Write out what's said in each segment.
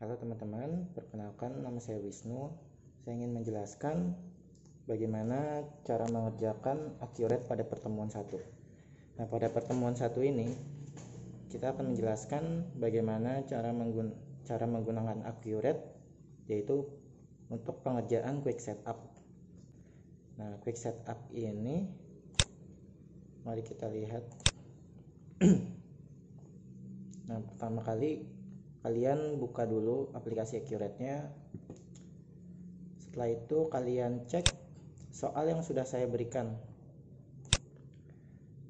Halo teman-teman, perkenalkan nama saya Wisnu. Saya ingin menjelaskan bagaimana cara mengerjakan accurate pada pertemuan 1. Nah, pada pertemuan 1 ini kita akan menjelaskan bagaimana cara menggunakan accurate, yaitu untuk pengerjaan quick setup. Nah, quick setup ini mari kita lihat. Nah, pertama kali kalian buka dulu aplikasi Accurate-nya. Setelah itu kalian cek soal yang sudah saya berikan.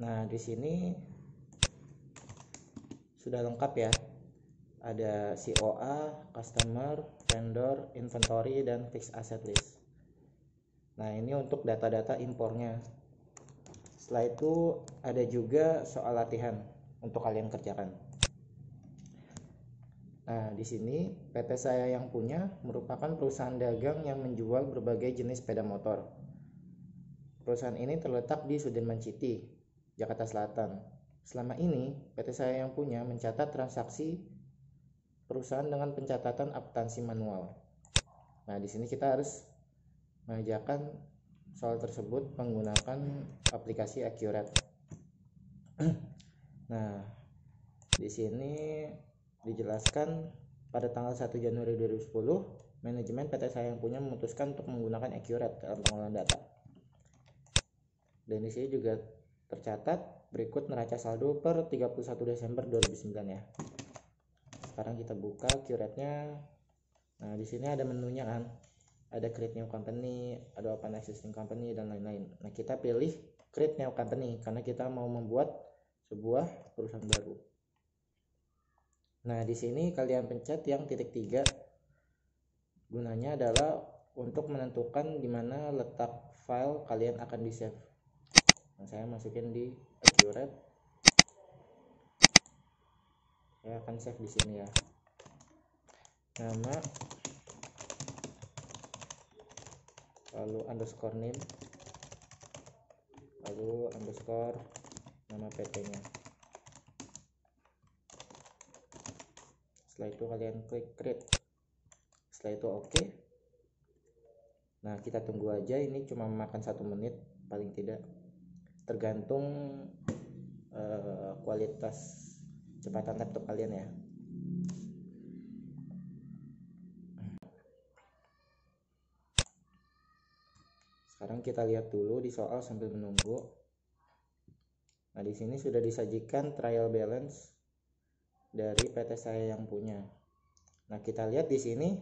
Nah, di sini sudah lengkap ya. Ada COA, customer, vendor, inventory, dan fixed asset list. Nah, ini untuk data-data impornya. Setelah itu ada juga soal latihan untuk kalian kerjakan. Nah, di sini PT saya yang punya merupakan perusahaan dagang yang menjual berbagai jenis sepeda motor. Perusahaan ini terletak di Sudirman City, Jakarta Selatan. Selama ini, PT saya yang punya mencatat transaksi perusahaan dengan pencatatan akuntansi manual. Nah, di sini kita harus mengerjakan soal tersebut menggunakan aplikasi Accurate. Nah, di sini dijelaskan pada tanggal 1 Januari 2010, manajemen PT saya yang punya memutuskan untuk menggunakan Accurate dalam pengolahan data. Dan di sini juga tercatat berikut neraca saldo per 31 Desember 2009 ya. Sekarang kita buka Accurate-nya. Nah, di sini ada menunya kan. Ada create new company, ada open existing company, dan lain-lain. Nah, kita pilih create new company karena kita mau membuat sebuah perusahaan baru. Nah, di sini kalian pencet yang titik 3. Gunanya adalah untuk menentukan di mana letak file kalian akan di-save. Nah, saya masukin di Accurate. Saya akan save di sini ya. Nama, lalu underscore name, lalu underscore nama PT-nya. Setelah itu kalian klik create. Setelah itu oke. Nah, kita tunggu aja, ini cuma memakan 1 menit paling tidak, tergantung kualitas kecepatan laptop kalian ya. Sekarang kita lihat dulu di soal sambil menunggu. Nah, di sini sudah disajikan trial balance dari PT saya yang punya. Nah, kita lihat di sini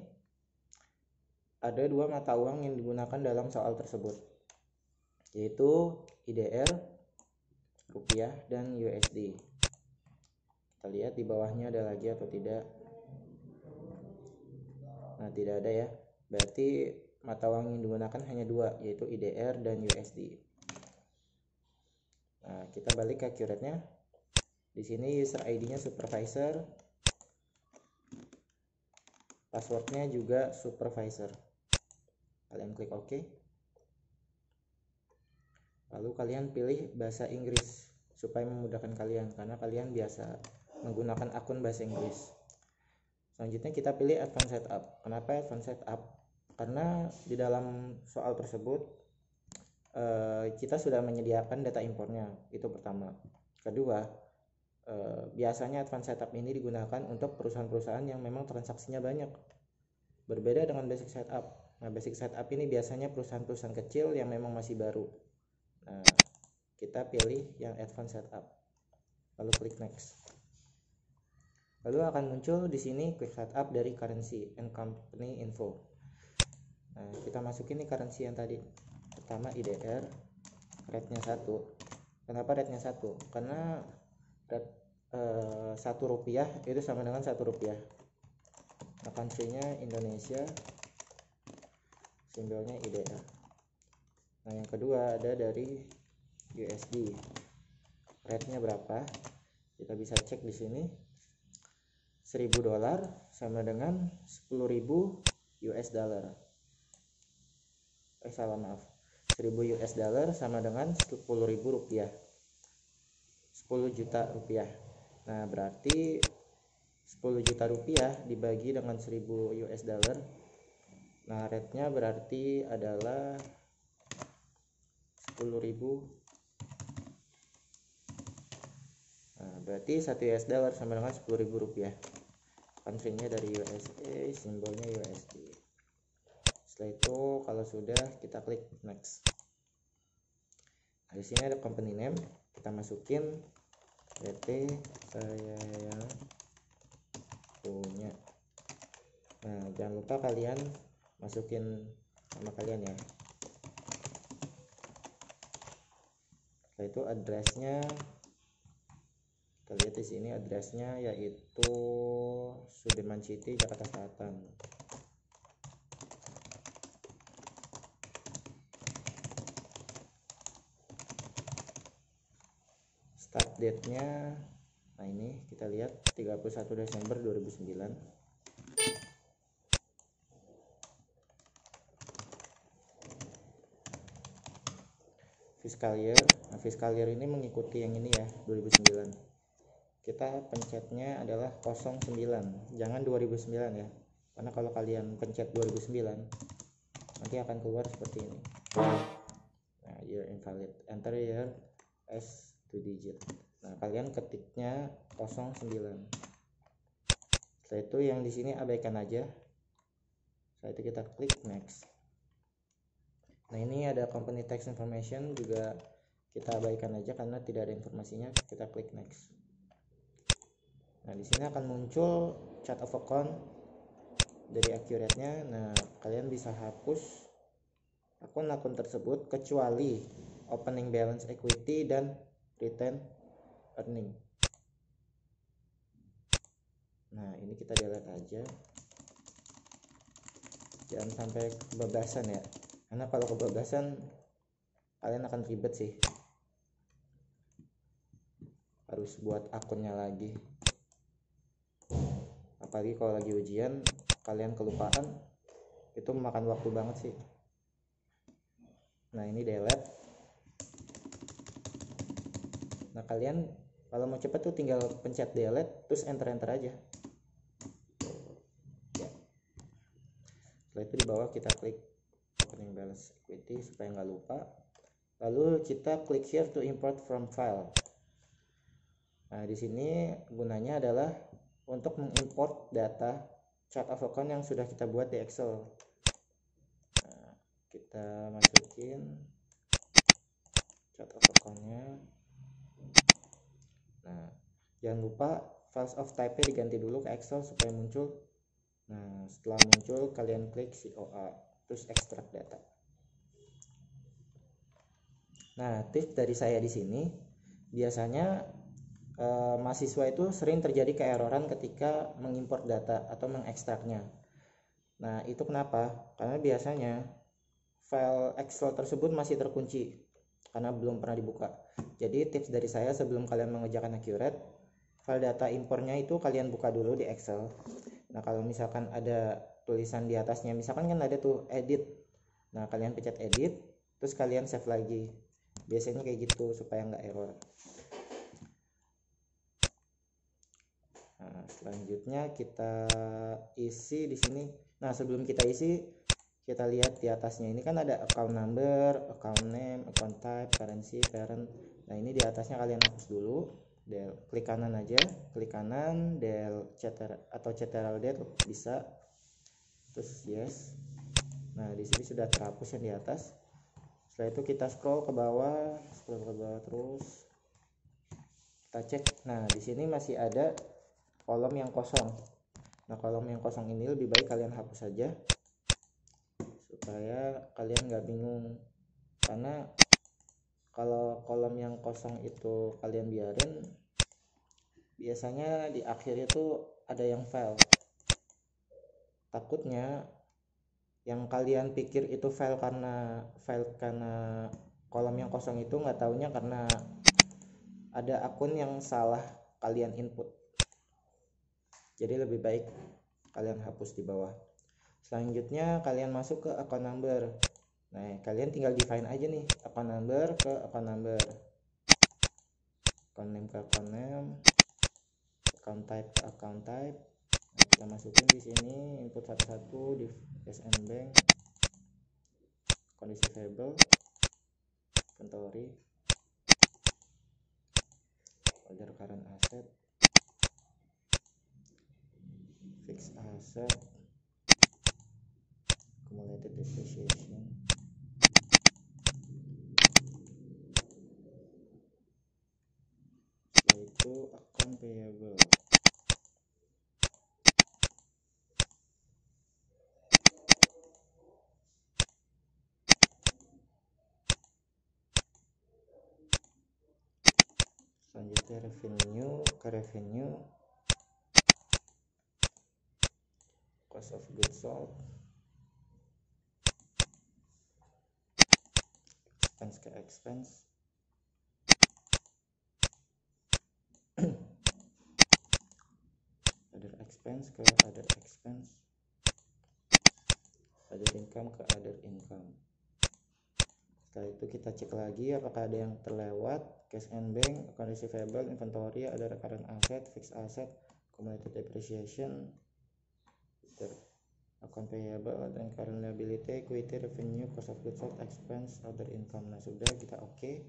ada 2 mata uang yang digunakan dalam soal tersebut, yaitu IDR, rupiah, dan USD. Kita lihat di bawahnya ada lagi atau tidak. Nah, tidak ada ya. Berarti mata uang yang digunakan hanya 2, yaitu IDR dan USD. Nah, kita balik ke Accurate-nya. Di sini user ID-nya supervisor, password-nya juga supervisor. Kalian klik OK. Lalu kalian pilih bahasa Inggris supaya memudahkan kalian, karena kalian biasa menggunakan akun bahasa Inggris. Selanjutnya kita pilih Advanced Setup. Kenapa Advanced Setup? Karena di dalam soal tersebut kita sudah menyediakan data impornya, itu pertama. Kedua, biasanya Advanced Setup ini digunakan untuk perusahaan-perusahaan yang memang transaksinya banyak, berbeda dengan Basic Setup. Nah, Basic Setup ini biasanya perusahaan-perusahaan kecil yang memang masih baru. Nah, kita pilih yang Advanced Setup, lalu klik Next. Lalu akan muncul di sini quick setup dari currency and company info. Nah, kita masukin nih currency yang tadi. Pertama IDR, rate-nya 1. Kenapa rate-nya 1? Karena rate 1 rupiah itu sama dengan 1 rupiah. Nah, country-nya Indonesia, simbolnya IDR. Nah, yang kedua ada dari USD. Rate-nya berapa? Kita bisa cek di sini. $1.000 sama dengan 10.000 US dollar. Salah maaf. 1.000 US dollar sama dengan 10.000 rupiah. 10 juta rupiah. Nah, berarti 10 10 juta rupiah dibagi dengan 1000 US dollar. Nah, rate-nya berarti adalah 10.000. Nah, berarti 1 US dollar sama dengan 10.000 rupiah. Country-nya dari USA, simbolnya USD. Setelah itu kalau sudah, kita klik next. Nah, di sini ada company name, kita masukin PT saya yang punya. Nah, jangan lupa kalian masukin nama kalian ya. Setelah itu addressnya, kita lihat di sini addressnya yaitu Sudirman City, Jakarta Selatan. Start date-nya, nah ini kita lihat 31 Desember 2009. Fiscal year, nah fiscal year ini mengikuti yang ini ya, 2009. Kita pencetnya adalah 09, jangan 2009 ya, karena kalau kalian pencet 2009 nanti akan keluar seperti ini. Nah, year invalid, enter year as 2 digit. Nah, kalian ketiknya 09. Setelah itu yang di sini abaikan aja. Setelah itu kita klik next. Nah, ini ada company tax information juga kita abaikan aja karena tidak ada informasinya. Kita klik next. Nah, di sini akan muncul chart of account dari accurate-nya. Nah, kalian bisa hapus akun-akun tersebut kecuali opening balance equity dan return earning. Nah, ini kita delete aja, jangan sampai kebablasan ya, karena kalau kebablasan kalian akan ribet sih, harus buat akunnya lagi, apalagi kalau lagi ujian kalian kelupaan, itu memakan waktu banget sih. Nah, ini delete. Nah, kalian kalau mau cepet tuh tinggal pencet delete terus enter aja ya. Setelah itu di bawah kita klik opening balance equity supaya nggak lupa, lalu kita klik here to import from file. Nah, di sini gunanya adalah untuk mengimport data chart of account yang sudah kita buat di Excel. Nah, kita masukin chart of account-nya. Nah, jangan lupa files of type-nya diganti dulu ke Excel supaya muncul. Nah, setelah muncul kalian klik COA terus extract data. Nah, tips dari saya di sini, biasanya mahasiswa itu sering terjadi keeroran ketika mengimport data atau mengekstraknya. Nah, itu kenapa? Karena biasanya file Excel tersebut masih terkunci karena belum pernah dibuka. Jadi tips dari saya sebelum kalian mengerjakan accurate, file data impornya itu kalian buka dulu di Excel. Nah, kalau misalkan ada tulisan di atasnya, misalkan kan ada tuh edit, nah kalian pencet edit terus kalian save lagi, biasanya kayak gitu supaya nggak error. Nah, selanjutnya kita isi di sini. Nah, sebelum kita isi, kita lihat di atasnya ini kan ada account number, account name, account type, currency, parent. Nah, ini di atasnya kalian hapus dulu. Del, klik kanan aja, klik kanan, del cetera atau cetera date bisa. Terus yes. Nah, di sini sudah terhapus yang di atas. Setelah itu kita scroll ke bawah terus. Kita cek. Nah, di sini masih ada kolom yang kosong. Nah, kolom yang kosong ini lebih baik kalian hapus saja supaya kalian nggak bingung, karena kalau kolom yang kosong itu kalian biarin, biasanya di akhir itu ada yang file. Takutnya yang kalian pikir itu file karena kolom yang kosong itu nggak taunya karena ada akun yang salah kalian input. Jadi lebih baik kalian hapus di bawah. Selanjutnya kalian masuk ke account number. Nah, kalian tinggal define aja nih account number ke account number, account name ke account name, account type ke account type. kita masukin di sini input satu-satu di KSN Bank, kondisi variable, inventory, order current asset, fixed asset, accumulated depreciation, setelah itu account payable. Selanjutnya revenue, cost of goods sold, expense ke expense, other expense ke other expense, other income ke other income. Setelah itu kita cek lagi apakah ada yang terlewat, cash and bank, account receivable, inventory, ada current asset, fixed asset, accumulated depreciation, account payable, dan current liability, equity, revenue, cost of goods sold, expense, other income. Nah sudah, kita oke.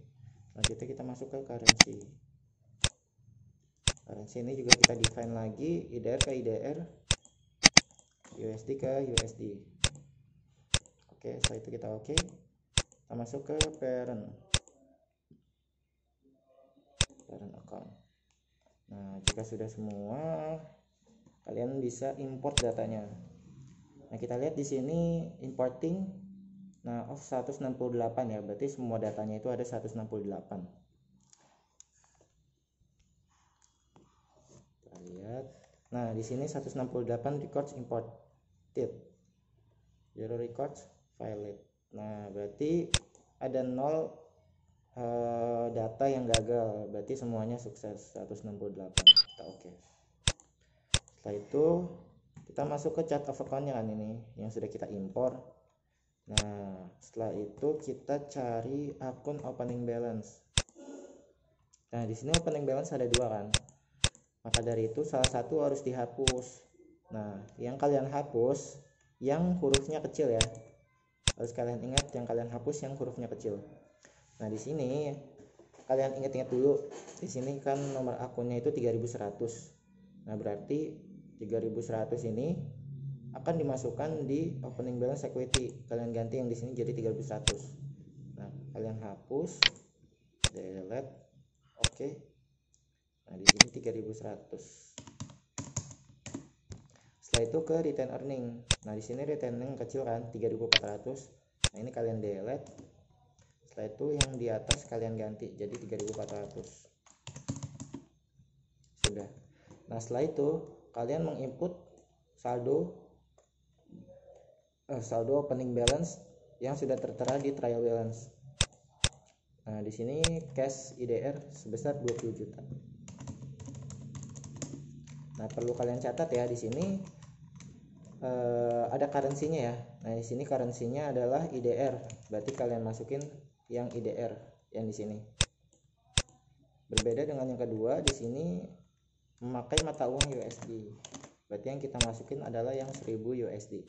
Selanjutnya kita masuk ke currency. Currency ini juga kita define lagi, IDR ke IDR, USD ke USD. Oke, setelah itu kita oke. Kita masuk ke parent account. Nah jika sudah semua, kalian bisa import datanya. Nah kita lihat di sini importing, nah 168 ya, berarti semua datanya itu ada 168. Kita lihat, nah di sini 168 records imported, 0 records violate. Nah berarti ada 0 data yang gagal, berarti semuanya sukses 168. Kita oke. Setelah itu kita masuk ke chart of account-nya kan, ini yang sudah kita impor. Nah setelah itu kita cari akun opening balance. Nah di sini opening balance ada 2 kan, maka dari itu salah satu harus dihapus. Nah yang kalian hapus yang hurufnya kecil ya, harus kalian ingat yang kalian hapus yang hurufnya kecil. Nah di sini kalian ingat-ingat dulu, di sini kan nomor akunnya itu 3100. Nah berarti 3100 ini akan dimasukkan di opening balance equity. Kalian ganti yang di sini jadi 3100. Nah kalian hapus, delete, oke. Nah di sini 3100. Setelah itu ke retain earning. Nah di sini retain earning kecil kan, 3400. Nah ini kalian delete. Setelah itu yang di atas kalian ganti jadi 3400. Sudah. Nah setelah itu kalian menginput saldo opening balance yang sudah tertera di trial balance. Nah di sini cash IDR sebesar 20 juta. Nah perlu kalian catat ya, di sini ada currency-nya ya. Nah di sini currency-nya adalah IDR, berarti kalian masukin yang IDR yang di sini. Berbeda dengan yang kedua, di sini memakai mata uang USD, berarti yang kita masukin adalah yang 1000 USD.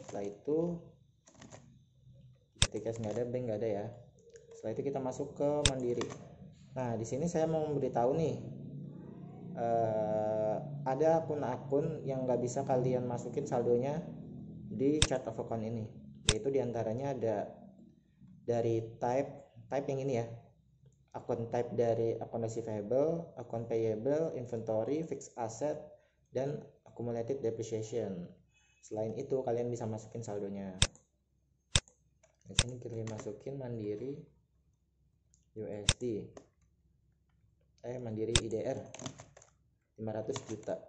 Setelah itu ketika nggak ada, bank nggak ada ya. Setelah itu kita masuk ke Mandiri. Nah di sini saya mau memberitahu nih, ada akun-akun yang nggak bisa kalian masukin saldonya di chart of account ini, yaitu diantaranya ada dari type yang ini ya, akun type dari akun receivable, akun payable, inventory, fixed asset, dan accumulated depreciation. Selain itu kalian bisa masukin saldonya. Di sini kita masukin Mandiri USD, Mandiri IDR 500 juta.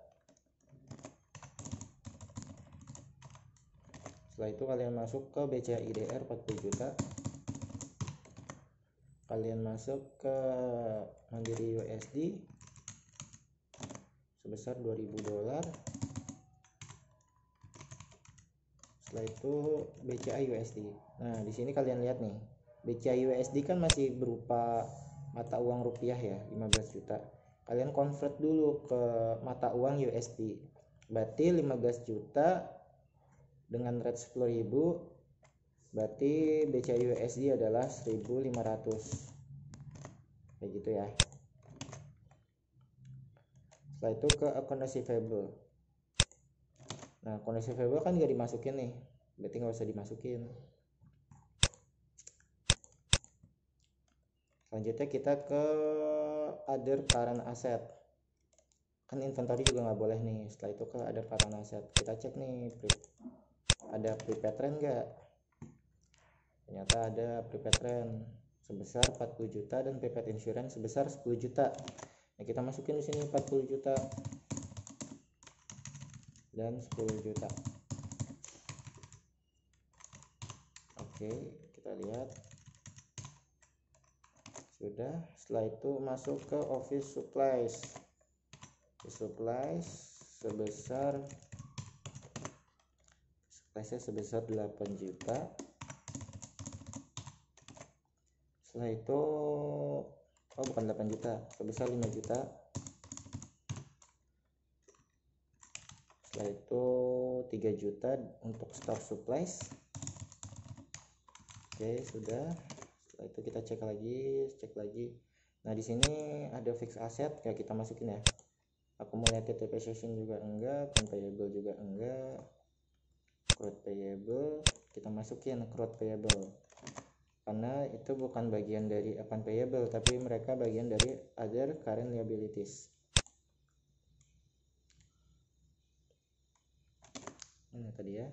Setelah itu kalian masuk ke BCA IDR 40 juta. Kalian masuk ke Mandiri USD sebesar $2000. Setelah itu BCA USD. Nah di sini kalian lihat nih, BCA USD kan masih berupa mata uang rupiah ya, 15 juta. kalian convert dulu ke mata uang USD. Berarti 15 juta dengan rate 10.000, berarti BCA USD adalah 1.500. Kayak gitu ya. Setelah itu ke account receivable. Nah, account receivable kan gak dimasukin nih, berarti nggak usah dimasukin. Selanjutnya kita ke other current asset. Kan inventory juga nggak boleh nih. Setelah itu ke other current asset, kita cek nih ada prepaid rent nggak. Ternyata ada prepaid rent sebesar 40 juta dan prepaid insurance sebesar 10 juta. Nah, kita masukin di sini 40 juta dan 10 juta. Oke, kita lihat sudah. Setelah itu masuk ke office supplies. Sebesar 8 juta. Setelah itu bukan 8 juta, sebesar 5 juta. Setelah itu 3 juta untuk store supplies. Oke, sudah. Setelah itu kita cek lagi. Nah, di sini ada fixed asset, kayak kita masukin ya. Accumulated depreciation juga enggak, account payable juga enggak. Accrued payable kita masukin accrued payable. Karena itu bukan bagian dari account payable, tapi mereka bagian dari other current liabilities. Ini tadi ya.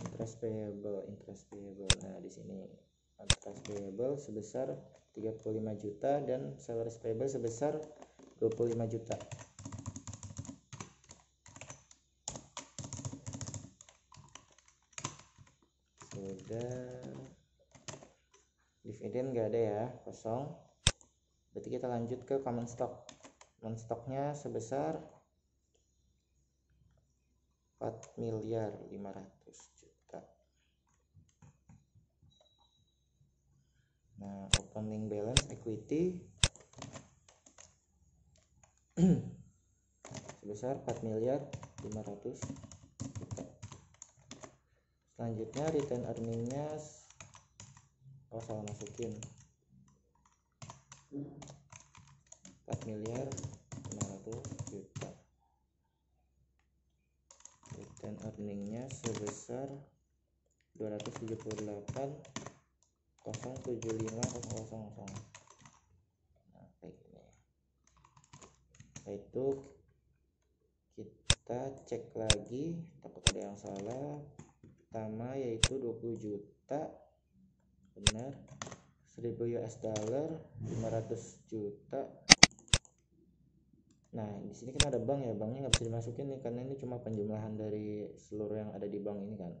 Interest payable. Nah, di sini interest payable sebesar 35 juta dan salaries payable sebesar 25 juta. Sudah. Dividen nggak ada ya, kosong. Berarti kita lanjut ke common stock. Common stocknya sebesar 4.500.000.000. Nah, opening balance equity sebesar 4.500.000.000. Selanjutnya return earningnya salah masukin 4.500.000.000. Return earningnya sebesar 278.075.000. Nah, kayak gini. Setelah itu kita cek lagi, takut ada yang salah. Pertama yaitu 20 juta, benar. 1.000 US dollar, 500 juta. Nah, di sini kan ada bank ya, banknya nggak bisa dimasukin nih karena ini cuma penjumlahan dari seluruh yang ada di bank ini kan.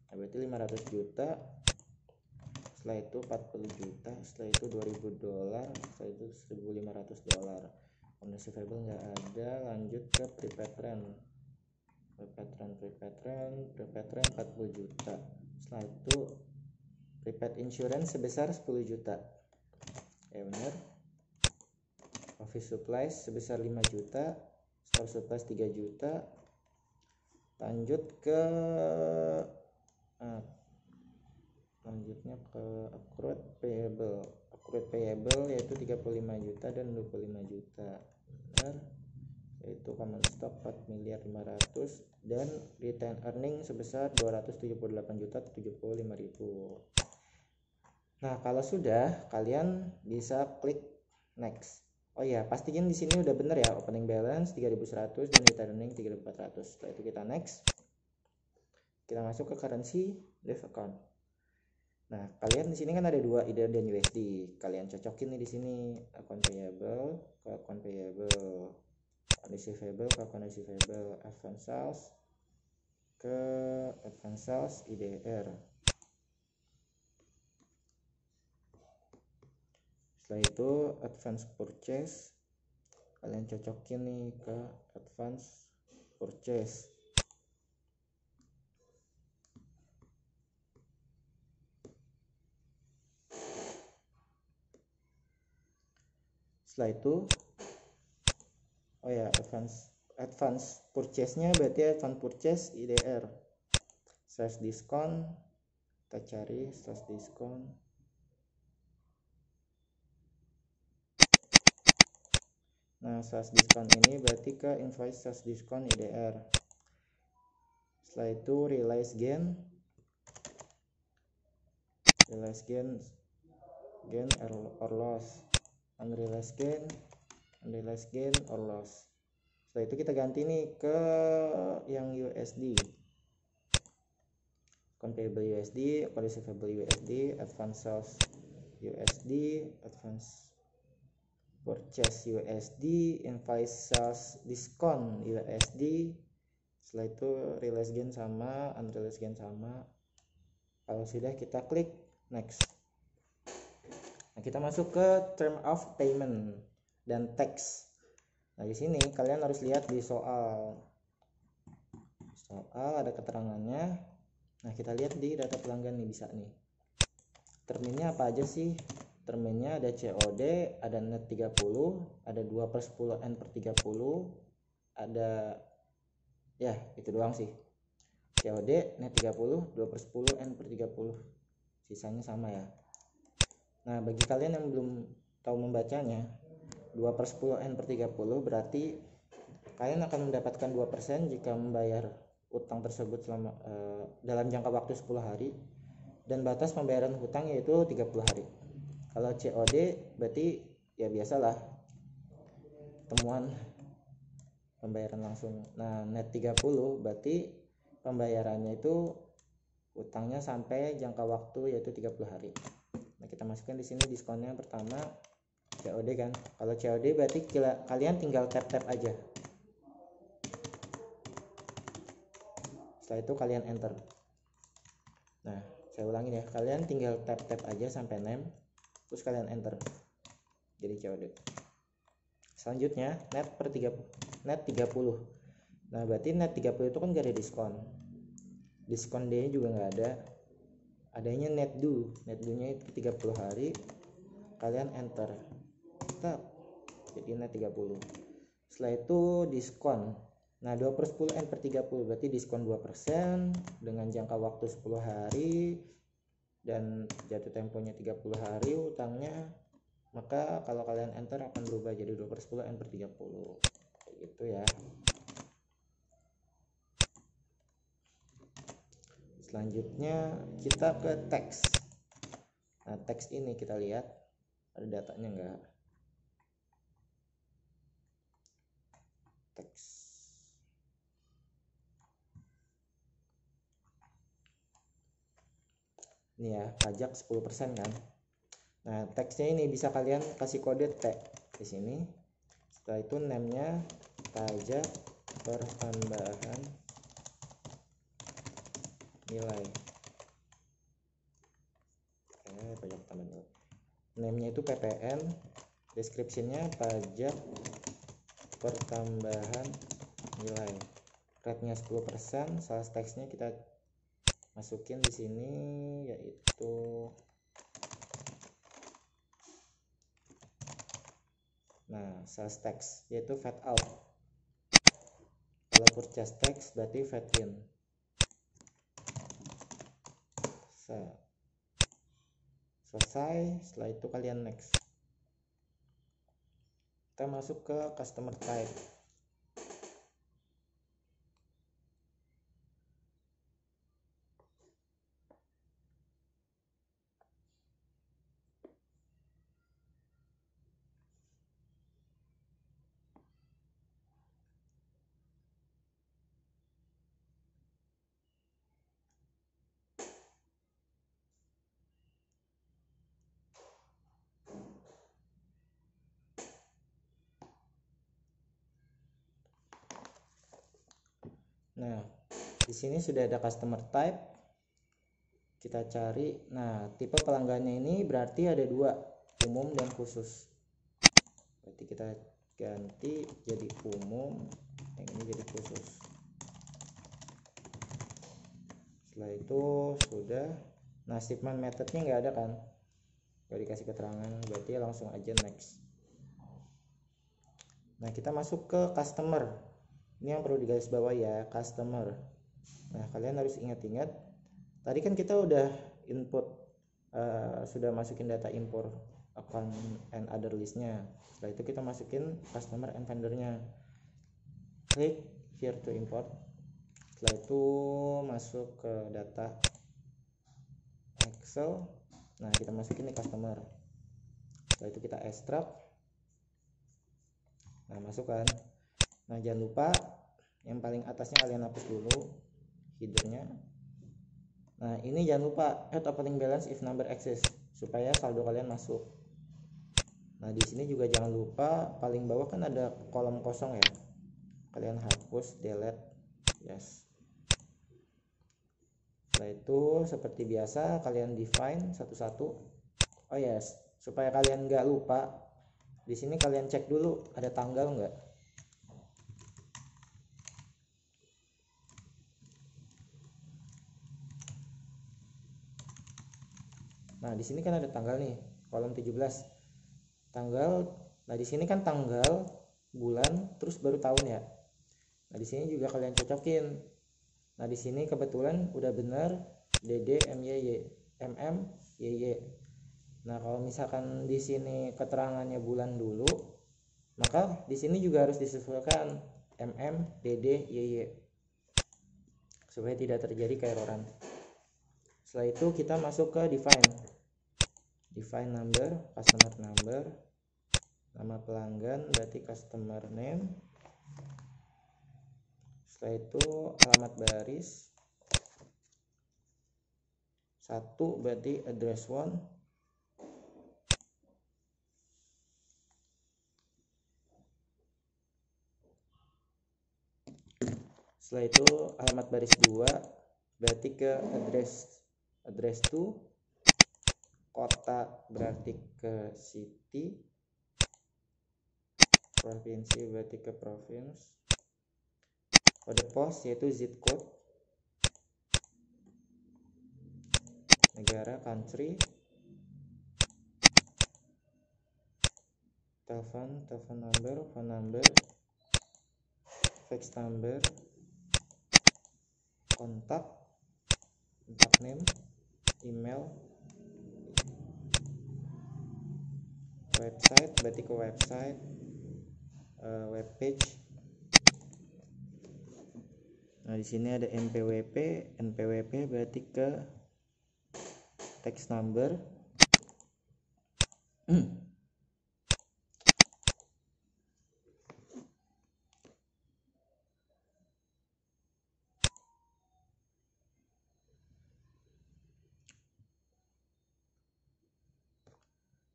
Nah, berarti 500 juta. Setelah itu 40 juta, setelah itu 2.000 dolar, setelah itu 1.500 dolar. Receivable nggak ada. Lanjut ke prepaid rent 40 juta. Setelah itu prepaid insurance sebesar 10 juta ya, benar. Office supplies sebesar 5 juta, store supplies 3 juta. Lanjut ke lanjutnya ke accrued payable yaitu 35 juta dan 25 juta, benar. Yaitu common stock 4.500.000 dan return earning sebesar 278.075.000. Nah, kalau sudah, kalian bisa klik next. Oh ya, pastiin di sini udah bener ya, opening balance 3.100 dan return earning 3.400. Setelah itu kita next. Kita masuk ke currency left account. Nah, kalian di sini kan ada dua, IDR dan USD. Kalian cocokin nih di sini account payable ke account payable, receivable ke account receivable, advance sales ke advance sales IDR. Setelah itu advance purchase, kalian cocokin nih ke advance purchase. Setelah itu oh ya, advance purchase-nya berarti advance purchase IDR slash diskon. Kita cari slash diskon. Nah, slash diskon ini berarti ke invoice slash diskon IDR. Setelah itu realize gain or loss, unrealized gain or loss. Setelah itu kita ganti nih ke yang USD, account payable USD, account receivable USD, advance sales USD, advance purchase USD, invoice sales discount USD. Setelah itu realized gain sama, unrealized gain sama. Kalau sudah, kita klik next. Nah, kita masuk ke term of payment dan tax. Nah, di sini kalian harus lihat di soal ada keterangannya. Nah, kita lihat di data pelanggan nih, bisa nih. Terminnya apa aja sih? Terminnya ada COD, ada net 30, ada 2/10 N per 30, ada ya itu doang sih. COD, net 30, 2/10 N per 30. Sisanya sama ya. Nah, bagi kalian yang belum tahu membacanya, 2/10 N per 30 berarti kalian akan mendapatkan 2% jika membayar utang tersebut selama dalam jangka waktu 10 hari, dan batas pembayaran hutang yaitu 30 hari. Kalau COD berarti ya biasalah, temuan pembayaran langsung. Nah, net 30 berarti pembayarannya itu utangnya sampai jangka waktu yaitu 30 hari. Nah, kita masukkan di sini diskonnya pertama COD kan. Kalau COD berarti kalian tinggal tap aja. Setelah itu kalian enter. Nah, saya ulangin ya, kalian tinggal tap aja sampai name, terus kalian enter, jadi COD. Selanjutnya net 30. Nah, berarti net 30 itu kan gak ada diskon D juga nggak ada, adanya net due nya itu 30 hari. Kalian enter, tetap jadi net 30. Setelah itu diskon. Nah, 2/10 N per 30 berarti diskon 2% dengan jangka waktu 10 hari dan jatuh temponya 30 hari utangnya. Maka kalau kalian enter akan berubah jadi 2/10 N per 30 kayak gitu ya. Selanjutnya kita ke teks. Nah, teks ini kita lihat ada datanya enggak. Teks ini ya, pajak 10% kan. Nah, teksnya ini bisa kalian kasih kode T di sini. Setelah itu name-nya pajak pertambahan nilai. Pajak tambahan nilai. Name-nya itu PPN, description-nya pajak pertambahan nilai. Rate-nya 10%, sales tax-nya kita masukin di sini yaitu sales tax yaitu VAT out. Kalau purchase tax berarti VAT in. Selesai. Setelah itu kalian next. Kita masuk ke customer type. Nah, di sini sudah ada customer type. Kita cari. Nah, tipe pelanggannya ini berarti ada dua, umum dan khusus. Berarti kita ganti jadi umum, yang ini jadi khusus. Setelah itu sudah. Nah, shipment methodnya nggak ada kan, nggak dikasih keterangan, berarti langsung aja next. Nah, kita masuk ke customer. Ini yang perlu digarisbawahi ya, customer. Nah, kalian harus ingat-ingat, tadi kan kita udah input, sudah masukin data import account and other listnya. Setelah itu kita masukin customer and vendornya. Klik here to import. Setelah itu masuk ke data Excel. Nah, kita masukin nih customer. Setelah itu kita extract. Nah, masukkan. Nah, jangan lupa yang paling atasnya kalian hapus dulu headernya. Nah, ini jangan lupa add opening balance if number exists supaya saldo kalian masuk. Nah, di sini juga jangan lupa paling bawah kan ada kolom kosong ya. Kalian hapus, delete, yes. Setelah itu seperti biasa kalian define satu-satu. Oh yes, supaya kalian nggak lupa, di sini kalian cek dulu ada tanggal nggak. Nah, di sini kan ada tanggal nih, kolom 17. Tanggal, nah di sini kan tanggal, bulan, terus baru tahun ya. Nah, di sini juga kalian cocokin. Nah, di sini kebetulan udah benar DD MYY, MM YY. Nah, kalau misalkan di sini keterangannya bulan dulu, maka di sini juga harus disesuaikan MM DD YY supaya tidak terjadi keeroran. Setelah itu kita masuk ke define number, customer number, nama pelanggan berarti customer name. Setelah itu alamat baris 1 berarti address 1. Setelah itu alamat baris 2 berarti ke address 2, kota berarti ke city, provinsi berarti ke province, kode pos yaitu zip code, negara country, telepon number, phone number, fax number, kontak name, email, website berarti ke website, webpage. Nah, di sini ada NPWP berarti ke text number.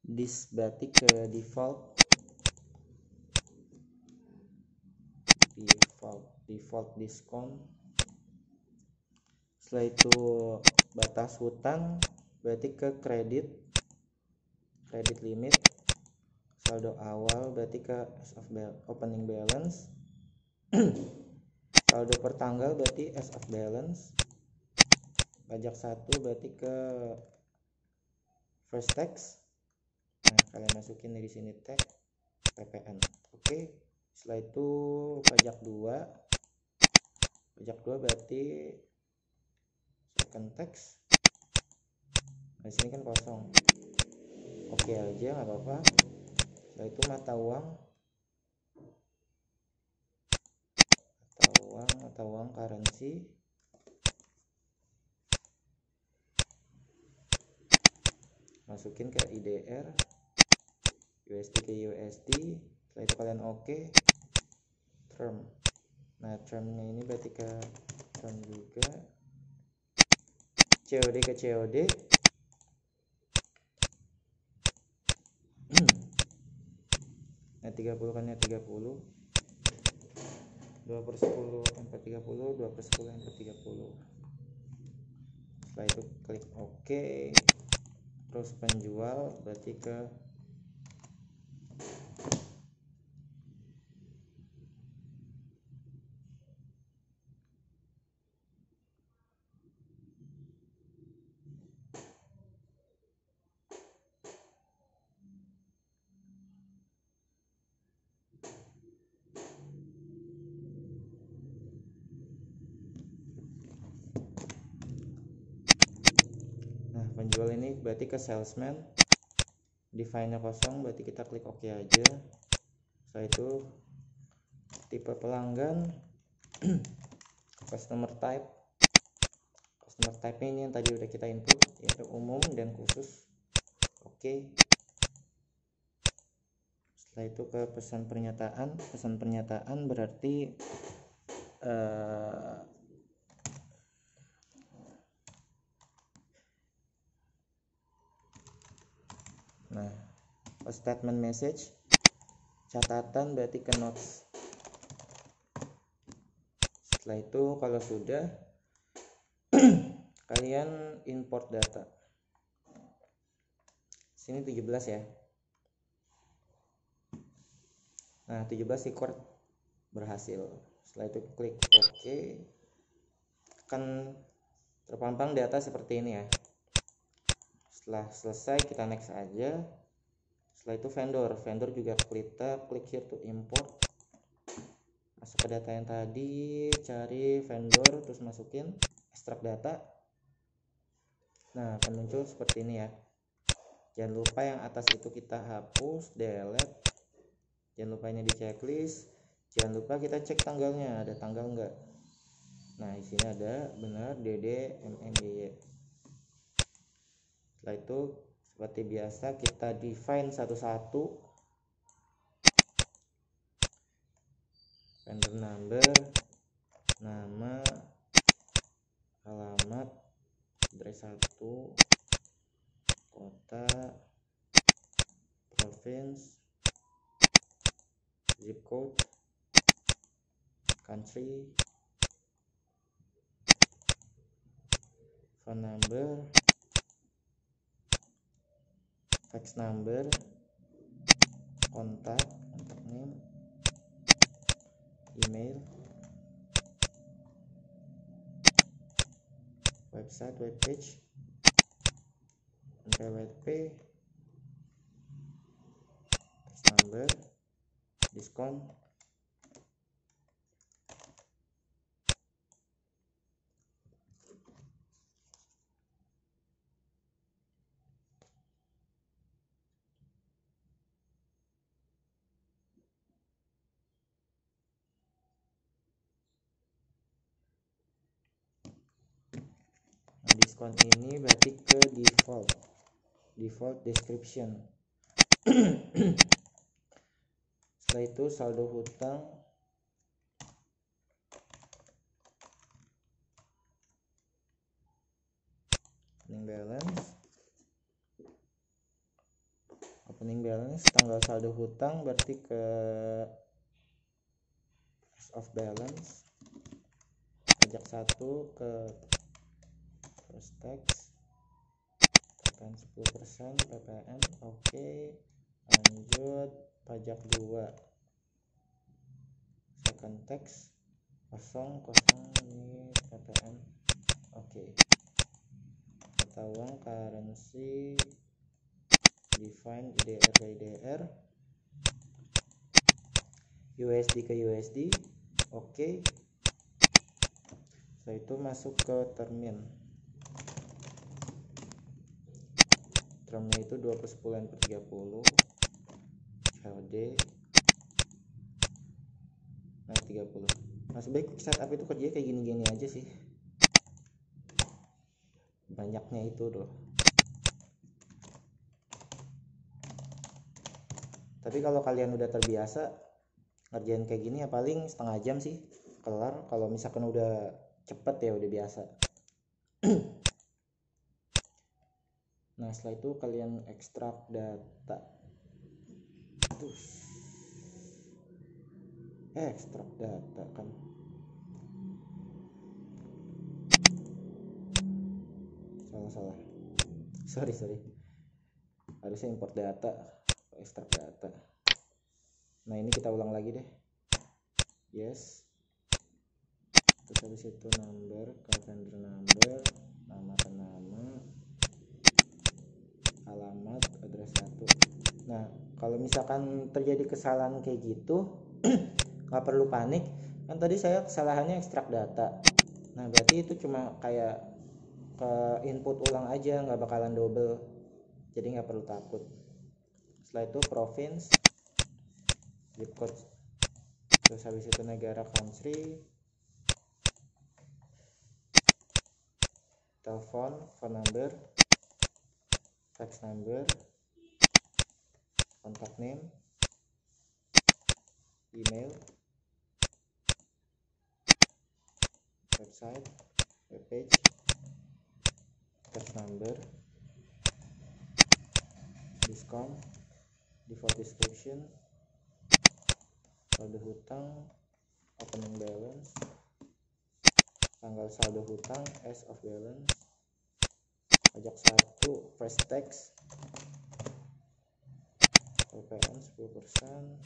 This berarti ke default discount. Setelah itu batas hutang berarti ke kredit limit, saldo awal berarti ke opening balance, saldo per tanggal berarti as of balance, pajak 1 berarti ke first tax. Nah, kalian masukin di sini tag PPN. Oke. Setelah itu pajak 2 berarti second tax. Nah, di sini kan kosong. Oke aja, nggak apa-apa. Setelah itu mata uang currency, masukin ke IDR, USD ke USD. Setelah itu kalian oke. Term. Nah, termnya ini berarti ke term juga. COD ke COD. Nah, 30 kan ya 30. 2/10 tempat 30, 2/10 tempat 30. Setelah itu klik OK. Terus penjual berarti ke penjual ini berarti ke salesman, define-nya kosong, berarti kita klik OK aja. Setelah itu tipe pelanggan, customer type ini yang tadi udah kita input, yaitu umum dan khusus. Oke. Setelah itu ke pesan pernyataan berarti nah, statement message, catatan berarti ke notes. Setelah itu kalau sudah kalian import data. Sini 17 ya. Nah, 17 record berhasil. Setelah itu klik OK. Akan terpampang data seperti ini ya. Setelah selesai kita next aja. Setelah itu vendor juga kita klik here to import. Masuk ke data yang tadi, cari vendor, terus masukin ekstrak data. Nah, akan muncul seperti ini ya. Jangan lupa yang atas itu kita hapus, delete. Jangan lupa ini di checklist. Jangan lupa kita cek tanggalnya, ada tanggal enggak. Nah, di sini ada benar DD MNDY. Setelah itu seperti biasa kita define satu-satu. Vendor number, nama, alamat, address 1, kota, province, zip code, country, phone number, fax number, kontak name, email, website, webpage, NPWP, fax number, diskon, diskon ini berarti ke default description. Setelah itu saldo hutang, opening balance, tanggal saldo hutang berarti ke first of balance, pajak 1 ke first tax, tekan 10% PPN. Oke, lanjut pajak 2 second tax 0 ini PPN. Oke, mata uang currency define IDR ke IDR, USD ke USD. Oke. Setelah itu masuk ke termnya itu 20/10/30 COD naik 30. Nah, sebaik setup itu kerja kayak gini-gini aja sih, banyaknya itu loh. Tapi kalau kalian udah terbiasa ngerjain kayak gini ya paling setengah jam sih kelar. Kalau misalkan udah cepet ya udah biasa. Nah, setelah itu kalian ekstrak data. Ekstrak data kan. Salah. Sorry. Harusnya import data, ekstrak data. Nah, ini kita ulang lagi deh. Yes. Terus habis itu number ke vendor number, nama ke nama, alamat, address 1. Nah, kalau misalkan terjadi kesalahan kayak gitu nggak perlu panik. Kan tadi saya kesalahannya ekstrak data. Nah, berarti itu cuma kayak ke input ulang aja, nggak bakalan double, jadi nggak perlu takut. Setelah itu province, zip code, terus habis itu negara country, telepon, phone number, fax number, contact name, email, website, webpage, text number, discount, default description, saldo hutang, opening balance, tanggal saldo hutang, as of balance, pajak 1, first tax, PPN 10%.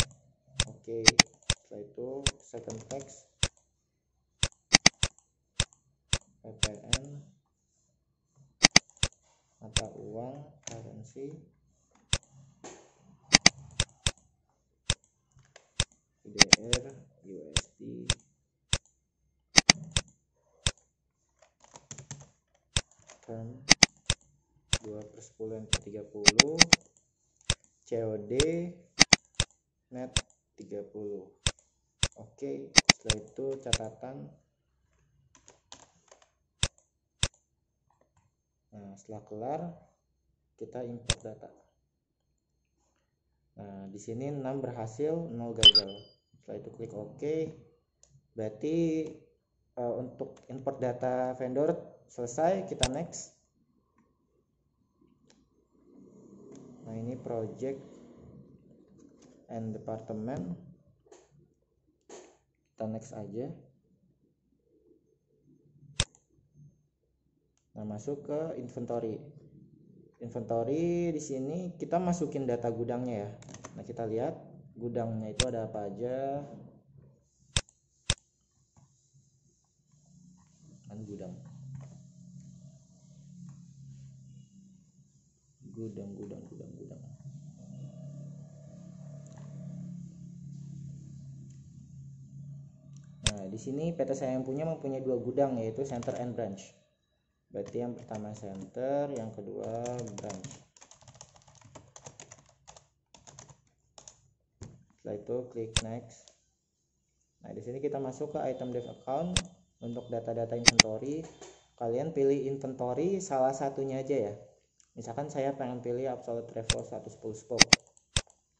Oke, setelah itu second tax, PPN, mata uang, currency, IDR, USD, term 2/10/30, COD, net 30. Oke, setelah itu catatan. Nah, setelah kelar kita import data. Nah, di sini 6 berhasil, 0 gagal. Setelah itu klik OK. Berarti untuk import data vendor selesai, kita next. Nah, ini project and department. Kita next aja. Nah, masuk ke inventory. Inventory di sini kita masukin data gudangnya ya. Nah, kita lihat gudangnya itu ada apa aja. Gudang. Nah, di sini PT saya yang mempunyai 2 gudang, yaitu center and branch. Berarti yang pertama center, yang kedua branch. Setelah itu klik next. Nah, di sini kita masuk ke item dev account. Untuk data-data inventory, kalian pilih inventory salah satunya aja ya. Misalkan saya pengen pilih absolute revo 110 spoke.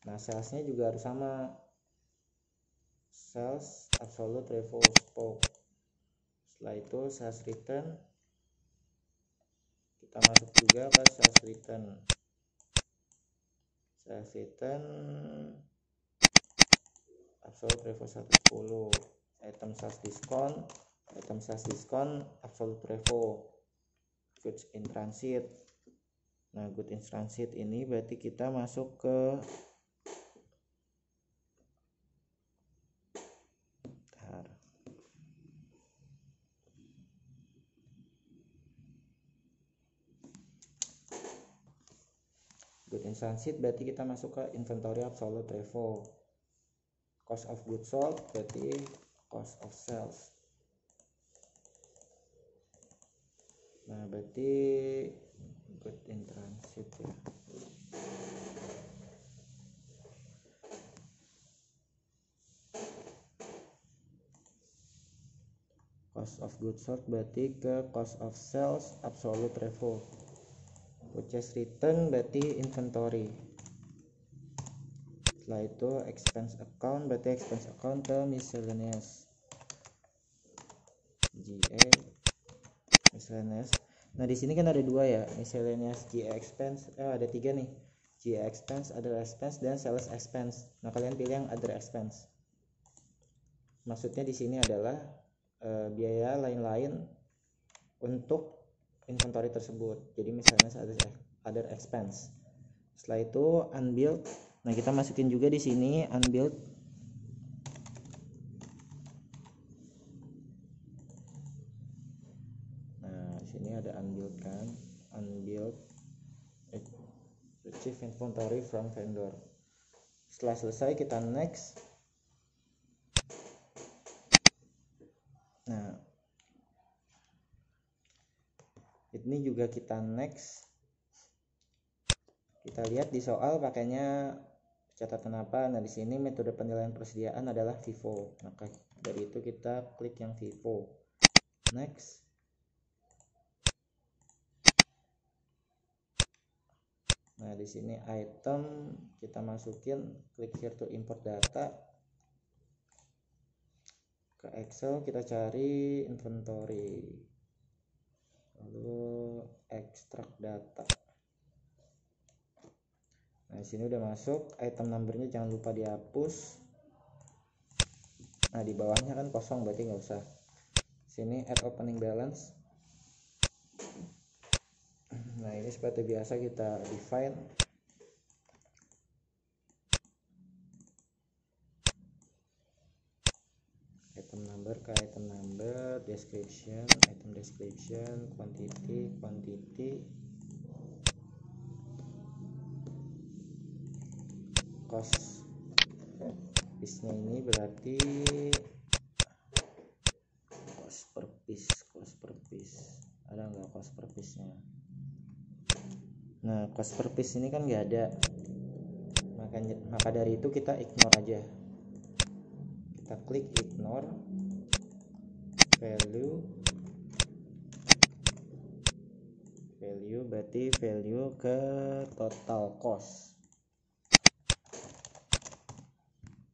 Nah, salesnya juga harus sama, sales absolute revo spoke. Setelah itu sales return, kita masuk juga ke sales return. Sales return absolute revo 110, item sales discount absolute revo, goods in transit. Nah, goods in transit ini berarti kita masuk ke goods in transit, berarti kita masuk ke inventory absolute revo. Cost of goods sold berarti cost of sales. Nah, berarti goods in transit ya. Cost of goods sold berarti ke cost of sales absolute revo. Purchase return berarti inventory. Setelah itu expense account berarti expense account ke miscellaneous, GA miscellaneous. Nah, di sini kan ada 2 ya, miscellaneous, GA expense, ada 3 nih, GA expense, other expense, dan sales expense. Nah, kalian pilih yang other expense. Maksudnya di sini adalah biaya lain-lain untuk inventory tersebut. Jadi misalnya other expense. Setelah itu unbilled. Nah, kita masukin juga di sini unbilled. Nah, di sini ada unbilled kan, unbilled receive inventory from vendor. Setelah selesai kita next. Nah, Ini juga kita next. Kita lihat di soal pakainya catatan apa. Nah, di sini metode penilaian persediaan adalah FIFO. Maka dari itu kita klik yang FIFO. Next. Nah, di sini item kita masukin, klik here to import data. Ke Excel kita cari inventory. Lalu extract data. Nah, di sini udah masuk, item numbernya jangan lupa dihapus. Nah, di bawahnya kan kosong, berarti nggak usah. Sini add opening balance. Nah, ini seperti biasa kita define item number ke item number, description, item description, quantity, cost. Piece-nya ini berarti cost per piece. Ada nggak cost per piece-nya? Nah, cost per piece ini kan nggak ada, maka dari itu kita ignore aja. Kita klik ignore value, berarti value ke total cost.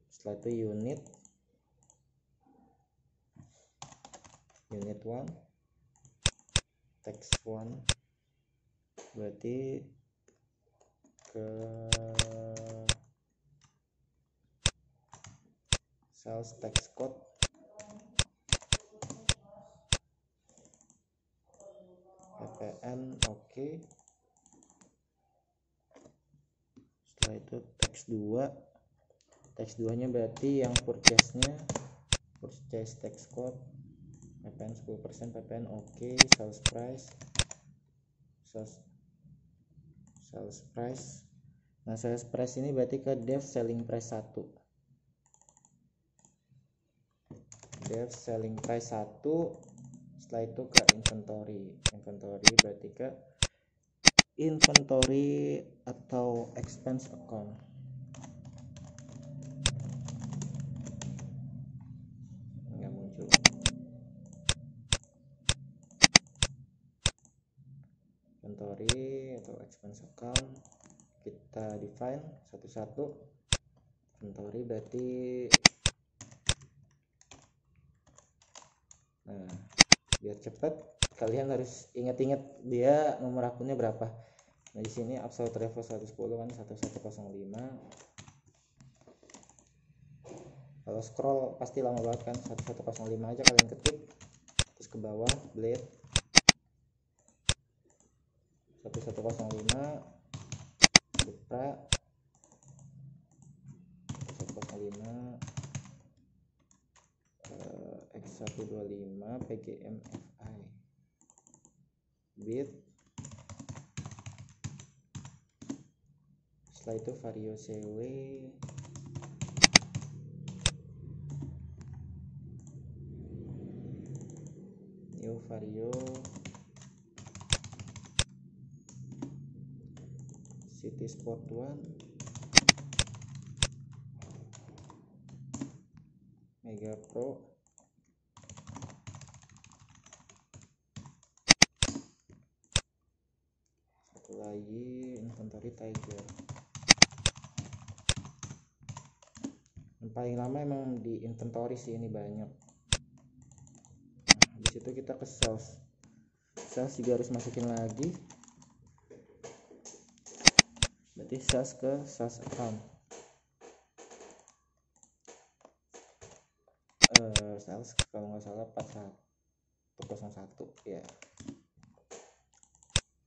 Setelah itu unit 1, text 1, berarti ke sales tax code, PPN, oke. Setelah itu text 2 nya berarti yang purchase tax code, PPN 10%, PPN oke. Sales price. Nah, sales price ini berarti ke dev selling price 1. Dev selling price 1. Setelah itu ke inventory berarti ke inventory atau expense account. Nggak muncul. Inventory atau expense account kita define satu-satu. Inventory berarti, nah, biar cepat kalian harus ingat-ingat dia nomor akunnya berapa. Nah, di sini absolute revenue 110 kan 1105. Kalau scroll pasti lama banget kan, 1105 aja kalian ketik, terus ke bawah blade 1105 Supra 105 X125 PGM FI bit. Setelah itu vario CW, new vario City Sport 1 Mega Pro. Satu lagi inventory Tiger. Yang paling lama emang di inventory sih, ini banyak. Nah, di situ kita ke sales juga harus masukin lagi, berarti sales ke sales account. Sales kalau nggak salah 4101 ya.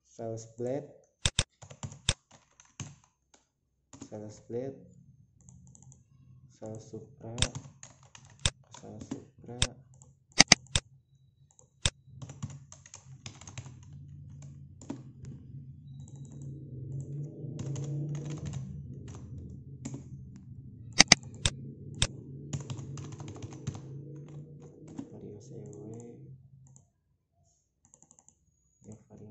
Sales blade sales Supra vario CW ya, vario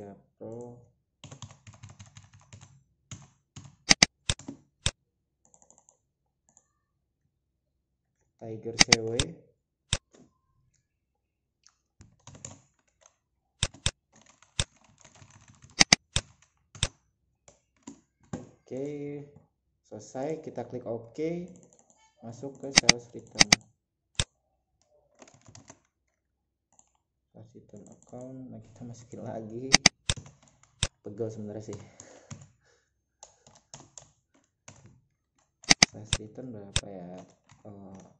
Mega Pro, Tiger CW, oke, selesai. Kita klik OK, masuk ke sales return. Sales return account, nah kita masukin lagi. Pegel sebenarnya sih. Sales return berapa ya?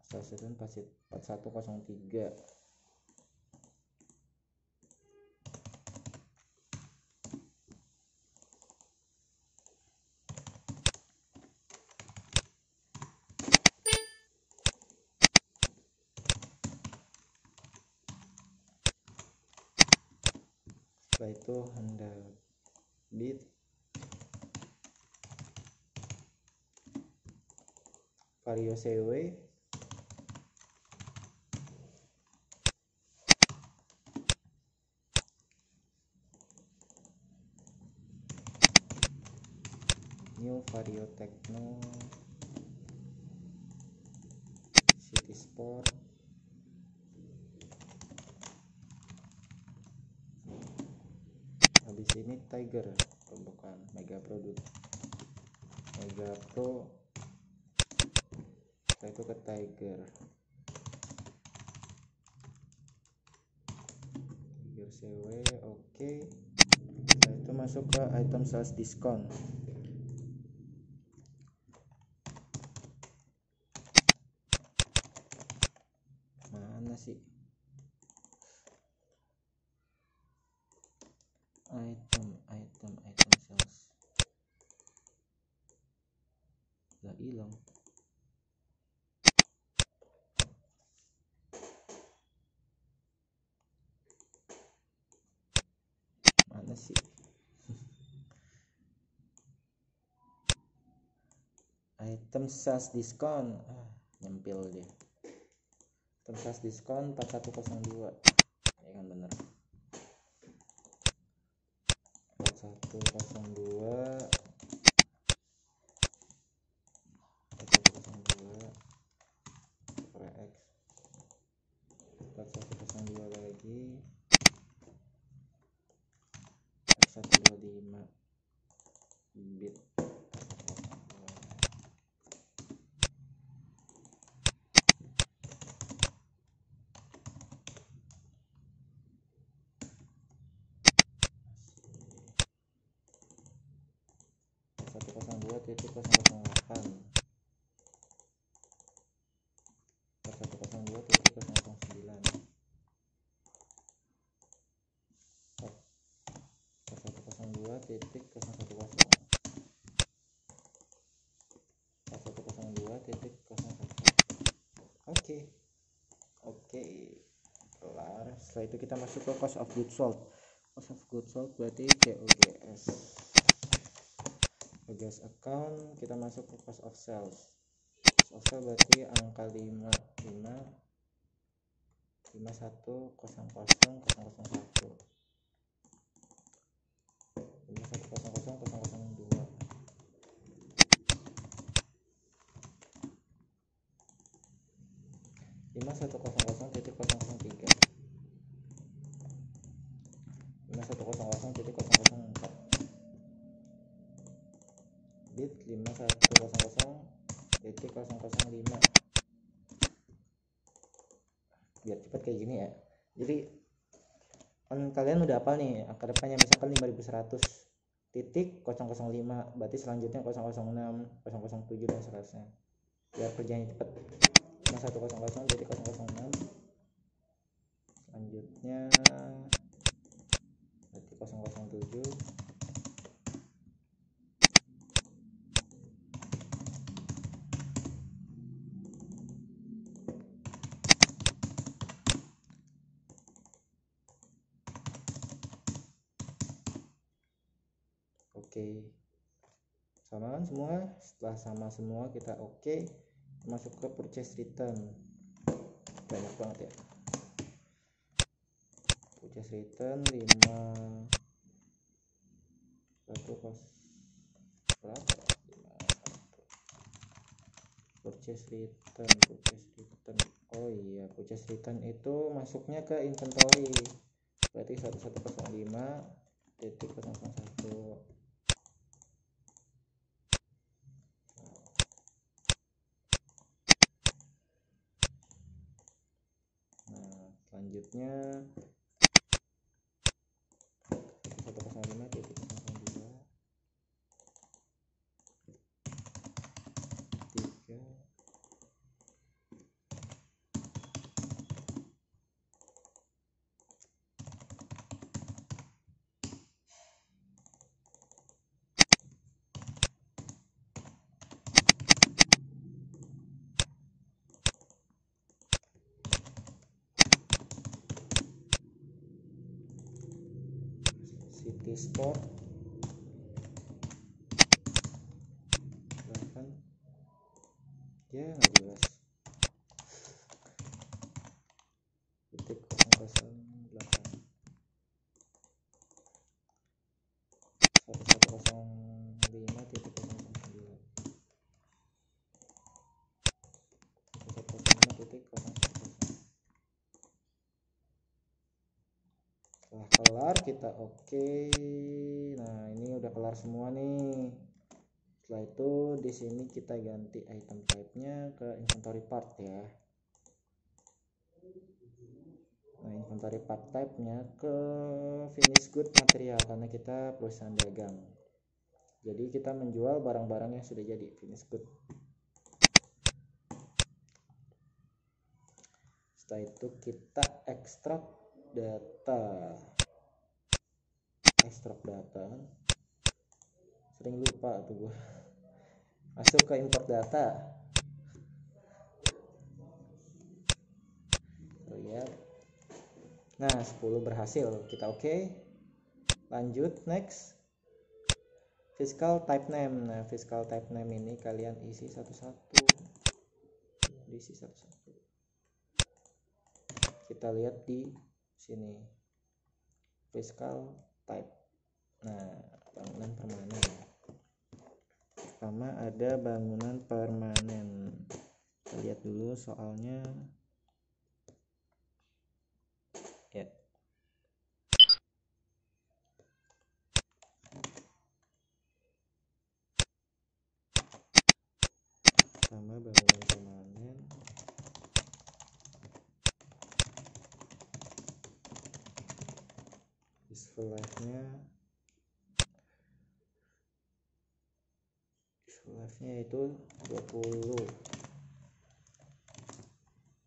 Sales return pasti 4103. Setelah itu Honda Beat, Vario CW, New Vario Techno, City Sport, habis ini Tiger, bukan Mega Pro dulu. Mega Pro, setelah itu ke Tiger CW, oke. Setelah itu masuk ke item sales diskon. Mana sih item sales? Udah hilang. Mana sih? Item sales diskon, nyempil dia. Item sales diskon 4102, ya kan bener. 4102 X 4102 lagi X125 bit. Titik 008 102.009 Oke, kelar. Setelah itu kita masuk ke cost of goods sold. Cost of goods sold berarti COGS account. Kita masuk ke cost of sales. Cost of sales berarti angka bit 5100.005. Biar cepat kayak gini ya. Jadi kalian udah hafal nih angka depannya, misalkan 5100.005, berarti selanjutnya 006, 007 dan seterusnya. Biar kerjanya cepat. 5100.006, selanjutnya berarti 007. Oke, samaan semua. Setelah sama semua kita oke, masuk ke purchase return. Banyak banget ya. Purchase return 5 1 kos berapa? 51 purchase return. Oh iya, purchase return itu masuknya ke inventory, berarti 1105.001. Nah selanjutnya 1105.002 3 City Sport 8 ya nggak jelas titik 008 1105.009 1105.010. Setelah kelar kita oke. Nah ini udah kelar semua nih. Setelah itu di sini kita ganti item type-nya ke inventory part ya. Nah inventory part type-nya ke finish good material karena kita perusahaan dagang. Jadi kita menjual barang-barang yang sudah jadi finish good. Setelah itu kita ekstrak data. Sering lupa tuh gua. Masuk ke import data. Lihat. Nah 10 berhasil, kita oke. Lanjut next. Fiscal type name. Nah fiscal type name ini kalian isi satu-satu. Kita lihat di sini fiscal type. Nah bangunan permanen. Pertama ada bangunan permanen. Kita lihat dulu soalnya ya. Pertama bangunan permanen. Useful life-nya itu 20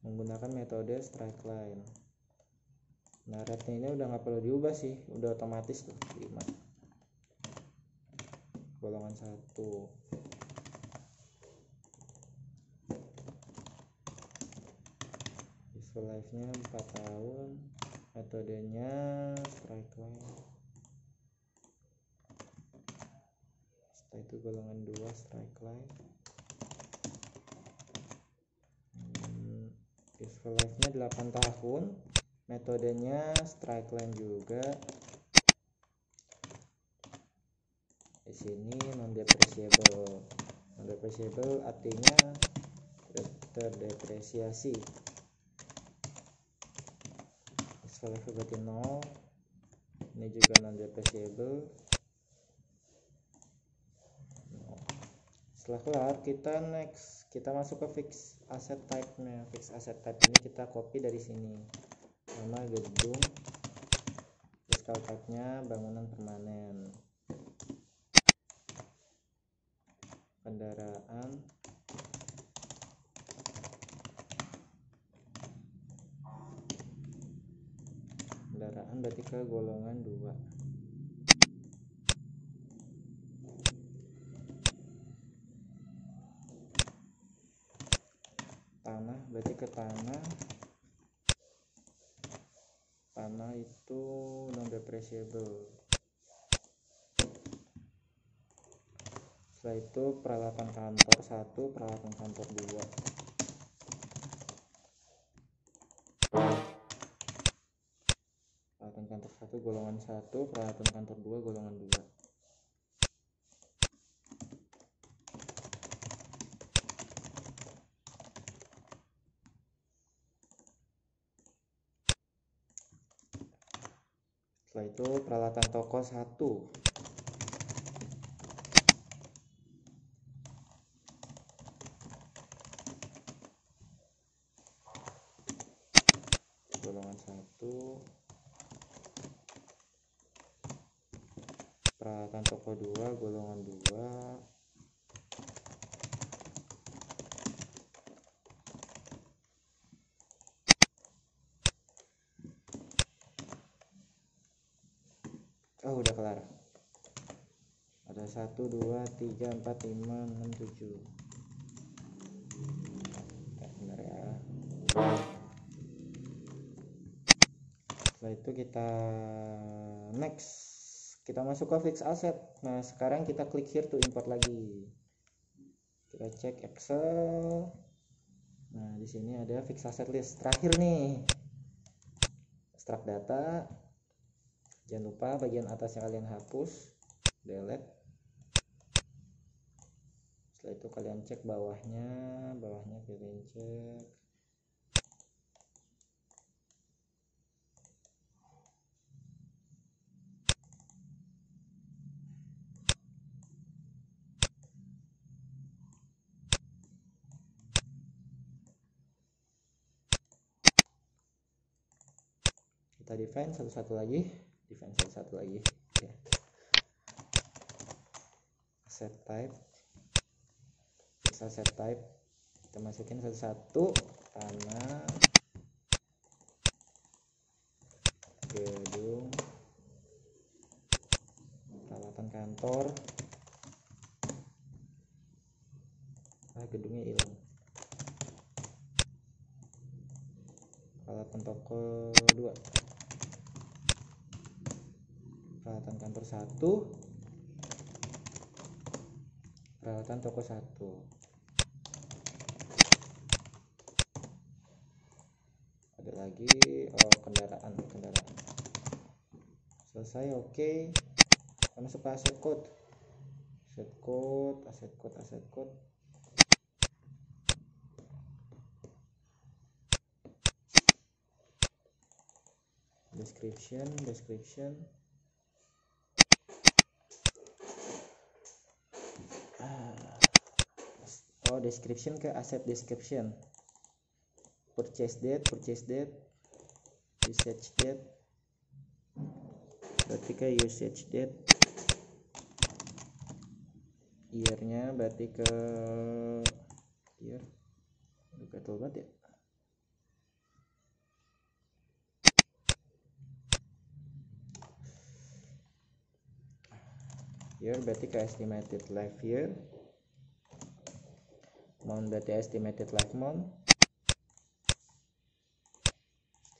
menggunakan metode straight line. Nah rate-nya ini udah nggak perlu diubah sih, udah otomatis tuh 5 golongan 1. Useful life-nya 4 tahun, metodenya straight line. Setelah itu golongan 2 straight line. Useful life-nya 8 tahun, metodenya straight line juga. Di sini non depreciable. Non depreciable artinya terdepresiasi. Useful life berarti 0. Ini juga non depreciable. Setelah kelar kita next, kita masuk ke fix asset type-nya. Fix asset type ini kita copy dari sini. Nama gedung, fiscal type-nya bangunan permanen. Kendaraan, berarti ke golongan 2. Tanah berarti ke tanah. Tanah itu non depreciable. Setelah itu peralatan kantor 1, peralatan kantor 2. Peralatan kantor 1 golongan 1, peralatan kantor 2 golongan 2. Setelah itu peralatan toko 1. Golongan 1. Peralatan toko 2 golongan 2. Oh, udah kelar. Ada 1, 2, 3, 4, 5, 6, 7. Bentar ya. Setelah itu kita next. Kita masuk ke fix asset. Nah, sekarang kita klik here to import lagi. Kita cek Excel. Nah, di sini ada fix asset list. Terakhir nih. Extract data. Jangan lupa bagian atasnya kalian hapus, delete. Setelah itu kalian cek bawahnya kalian cek. Kita define satu-satu lagi. Ya. Asset type, fix asset type, kita masukin satu-satu. Tanah, gedung, peralatan kantor. Gedungnya hilang. Peralatan toko 2, peralatan kantor 1, peralatan toko 1. Ada lagi, kendaraan. Selesai. Oke. Kita masuk ke asset code. Description. Description ke asset description. Purchase date, usage date, berarti ke usage date. Year-nya berarti ke year. Gatel banget ya. Year berarti ke estimated life year. Month berarti estimated life month.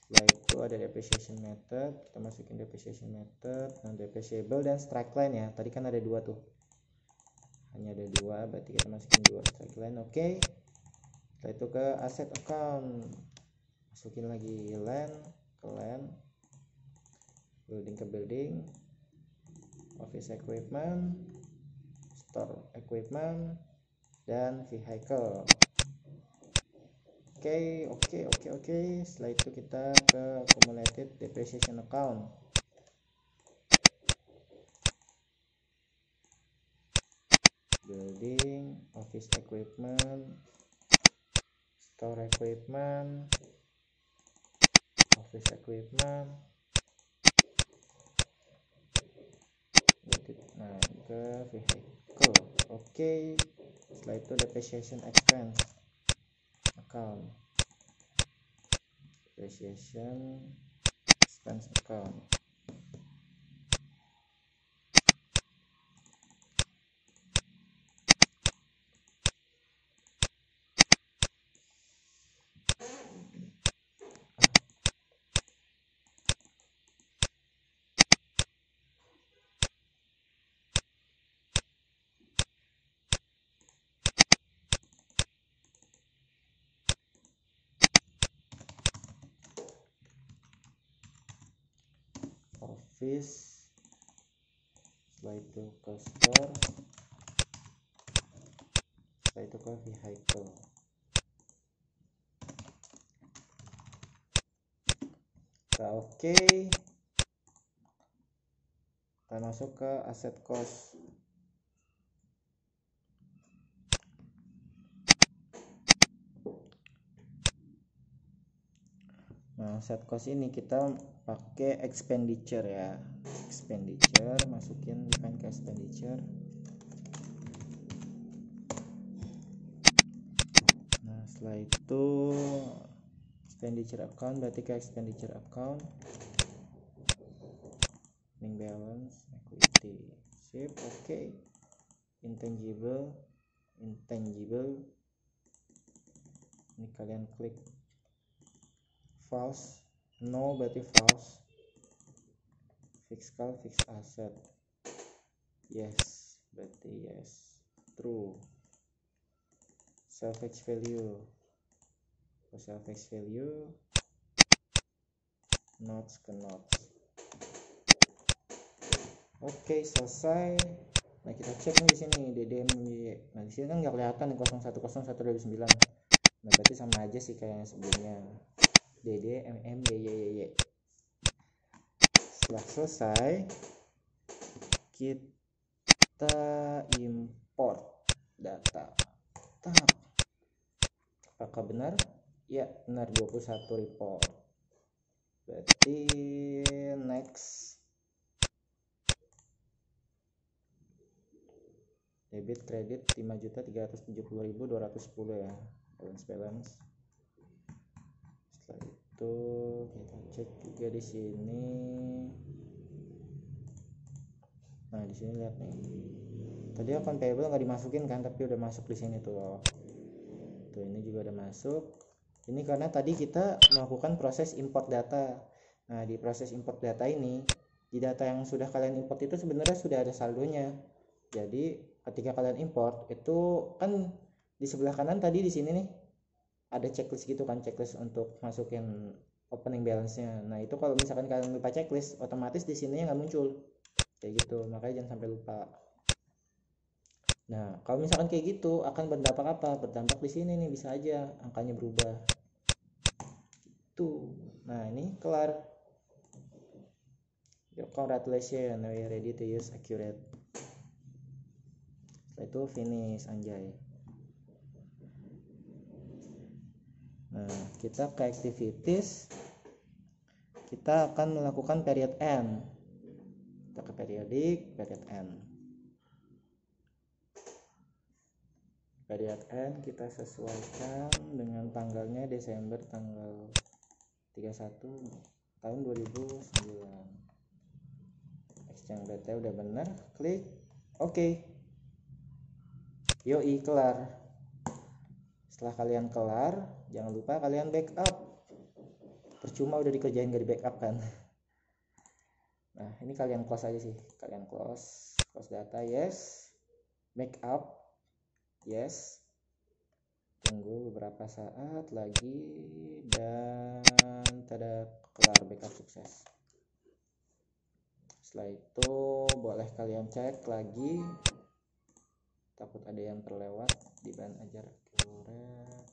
Setelah itu ada depreciation method, kita masukin depreciation method, non-depreciable dan strike line ya. Tadi kan ada 2 tuh. Hanya ada 2, berarti kita masukin 2 strike line. Oke. Setelah itu ke asset account. Masukin lagi land ke land. Building ke building. Office equipment, store equipment, dan vehicle. Oke. Setelah itu kita ke accumulated depreciation account. Building, office equipment, store equipment, office equipment. Nah, ke vehicle. Oke. Setelah itu depreciation expense account. Depreciation expense account. Office, setelah itu ke store, setelah itu ke vehicle. Nah, oke. Kalian masuk ke asset cost. Nah, set cost ini kita pakai expenditure ya. Expenditure, masukin define ke expenditure. Nah, setelah itu expenditure account, berarti ke expenditure account. Opening balance, equity, sip, oke. Intangible, ini kalian klik false, no berarti false. Fiscal, fixed asset, yes berarti yes. True. Salvage value, salvage value, notes ke notes. Oke, selesai. Nah, kita cek nih di sini DDMY. Nah, di sini kan nggak kelihatan nih 010129. Nah, berarti sama aja sih kayak yang sebelumnya. DDMMYYY. Setelah selesai, kita import data. Apakah benar? Ya, benar 21 report. Berarti next. Debit kredit 5.370.210 ya, balance. Setelah itu kita cek juga di sini. Nah, di sini lihat nih. Tadi account payable nggak dimasukin kan, tapi udah masuk di sini tuh loh. Tuh, ini juga udah masuk. Ini karena tadi kita melakukan proses import data. Nah, di proses import data ini, di data yang sudah kalian import itu sebenarnya sudah ada saldonya. Jadi ketika kalian import itu kan di sebelah kanan tadi di sini nih ada checklist gitu kan, checklist untuk masukin opening balance-nya. Nah, itu kalau misalkan kalian lupa checklist, otomatis di sini nggak muncul. Kayak gitu, makanya jangan sampai lupa. Nah, kalau misalkan kayak gitu akan berdampak apa? Berdampak di sini nih, bisa aja angkanya berubah. Tuh. Nah, ini kelar. Congratulations, now you're ready to use Accurate. Setelah itu finish, anjay. Nah, kita ke activities. Kita akan melakukan period end. Kita ke periodic, period end. Period end kita sesuaikan dengan tanggalnya Desember tanggal 31 tahun 2009. Exchange rate udah benar, klik oke. Yoi, kelar. Setelah kalian kelar, jangan lupa kalian backup. Percuma udah dikerjain gak di backup kan. Nah, ini kalian close aja sih. Kalian close data, yes. Backup, yes. Tunggu beberapa saat lagi dan tada, kelar, backup sukses. Setelah itu boleh kalian cek lagi, takut ada yang terlewat di bahan ajar Accurate.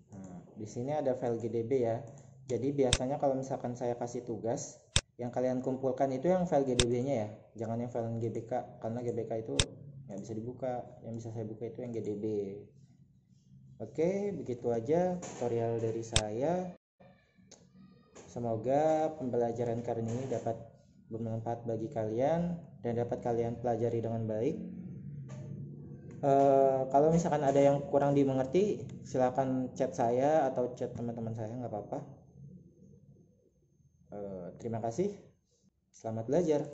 Nah, di sini ada file GDB ya. Jadi biasanya kalau misalkan saya kasih tugas, yang kalian kumpulkan itu yang file GDB-nya ya, jangan yang file GBK, karena GBK itu nggak bisa dibuka. Yang bisa saya buka itu yang GDB. Oke, begitu aja tutorial dari saya. Semoga pembelajaran kali ini dapat bermanfaat bagi kalian dan dapat kalian pelajari dengan baik. Kalau misalkan ada yang kurang dimengerti, silakan chat saya atau chat teman-teman saya, nggak apa-apa. Terima kasih. Selamat belajar.